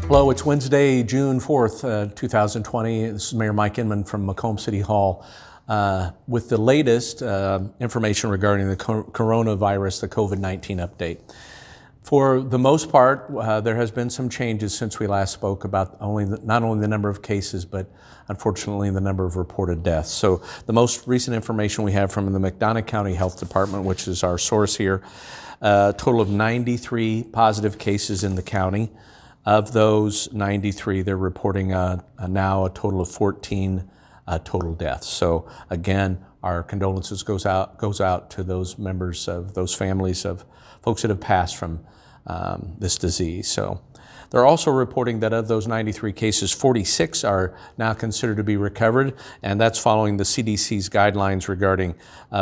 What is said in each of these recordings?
Hello, it's Wednesday, June 4th, 2020. This is Mayor Mike Inman from Macomb City Hall with the latest information regarding the coronavirus, the COVID-19 update. For the most part, there has been some changes since we last spoke about not only the number of cases, but unfortunately the number of reported deaths. So the most recent information we have from the McDonough County Health Department, which is our source here, a total of 93 positive cases in the county. Of those 93, they're reporting now a total of 14 total deaths. So again, our condolences goes out to those members of those families of folks that have passed from this disease. So they're also reporting that of those 93 cases, 46 are now considered to be recovered, and that's following the CDC's guidelines regarding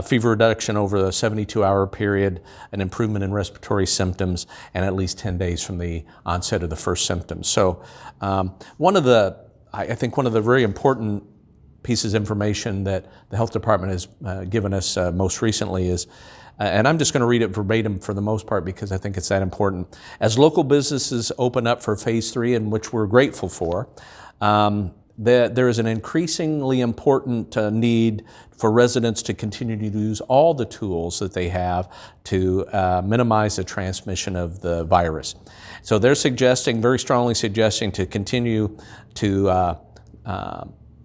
fever reduction over a 72-hour period, an improvement in respiratory symptoms, and at least 10 days from the onset of the first symptoms. So I think one of the very important pieces of information that the health department has given us most recently is, and I'm just going to read it verbatim for the most part because I think it's that important. As local businesses open up for phase 3, and which we're grateful for, there is an increasingly important need for residents to continue to use all the tools that they have to minimize the transmission of the virus. So they're very strongly suggesting to continue to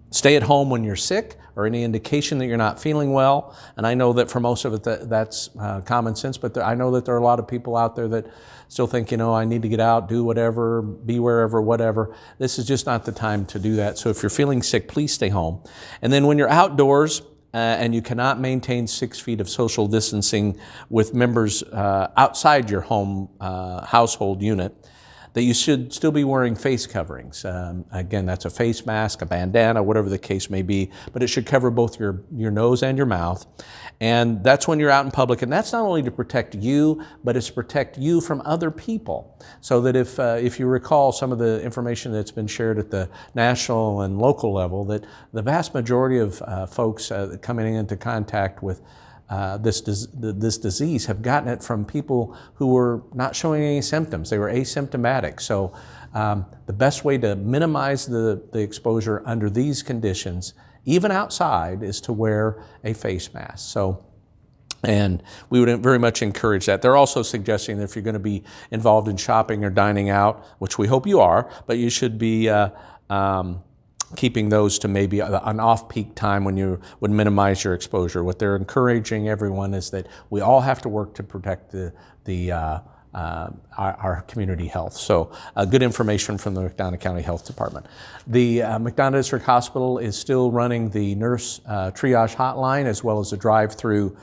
stay at home when you're sick or any indication that you're not feeling well. And I know that for most of it that's common sense, but I know that there are a lot of people out there that still think, I need to get out, do whatever, be wherever, whatever. This is just not the time to do that. So if you're feeling sick, please stay home. And then when you're outdoors and you cannot maintain 6 feet of social distancing with members outside your home household unit, that you should still be wearing face coverings. Again, that's a face mask, a bandana, whatever the case may be, but it should cover both your nose and your mouth. And that's when you're out in public, and that's not only to protect you, but it's to protect you from other people. So that if you recall some of the information that's been shared at the national and local level, that the vast majority of folks coming into contact with this disease have gotten it from people who were not showing any symptoms. They were asymptomatic. So the best way to minimize the exposure under these conditions, even outside, is to wear a face mask. And we would very much encourage that. They're also suggesting that if you're going to be involved in shopping or dining out, which we hope you are, but you should be keeping those to maybe an off-peak time when you would minimize your exposure. What they're encouraging everyone is that we all have to work to protect our community health. So good information from the McDonough County Health Department. The McDonough District Hospital is still running the nurse triage hotline as well as the drive-through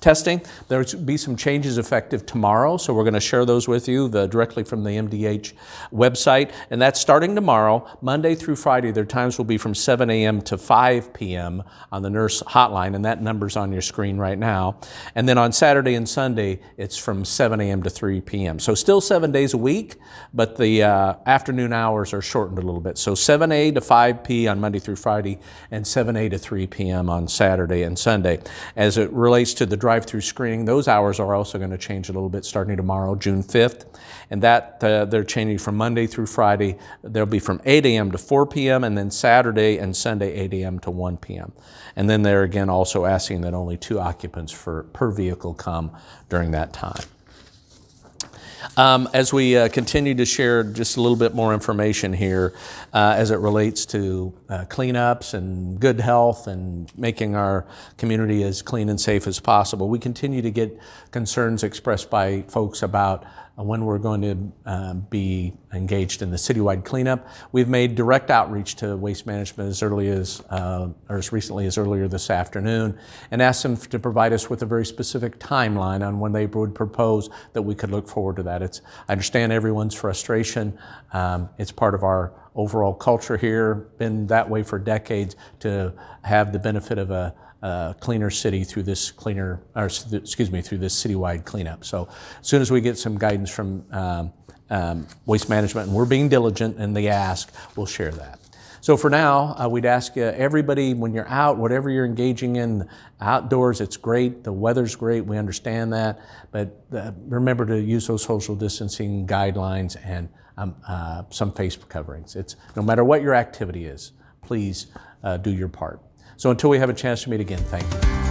testing. There will be some changes effective tomorrow, so we're going to share those with you directly from the MDH website. And that's starting tomorrow, Monday through Friday. Their times will be from 7 a.m. to 5 p.m. on the nurse hotline, and that number's on your screen right now. And then on Saturday and Sunday, it's from 7 a.m. to 3 p.m. So still 7 days a week, but the afternoon hours are shortened a little bit. So 7 a to 5 p on Monday through Friday, and 7 a to 3 p.m. on Saturday and Sunday. As it relates to the drive-through screening, those hours are also going to change a little bit starting tomorrow, June 5th. And that they're changing from Monday through Friday. They'll be from 8 a.m. to 4 p.m. and then Saturday and Sunday 8 a.m. to 1 p.m. And then they're again also asking that only 2 occupants per vehicle come during that time. As we continue to share just a little bit more information here as it relates to cleanups and good health and making our community as clean and safe as possible, we continue to get concerns expressed by folks about when we're going to be engaged in the citywide cleanup. We've made direct outreach to Waste Management as recently as earlier this afternoon, and asked them to provide us with a very specific timeline on when they would propose that we could look forward to that. I understand everyone's frustration. It's part of our overall culture here, been that way for decades, to have the benefit of a cleaner city through this citywide cleanup. So as soon as we get some guidance from Waste Management, and we're being diligent in the ask, we'll share that. So for now, we'd ask everybody, when you're out, whatever you're engaging in outdoors, it's great. The weather's great. We understand that. But remember to use those social distancing guidelines and some face coverings. It's no matter what your activity is, please do your part. So until we have a chance to meet again, thank you.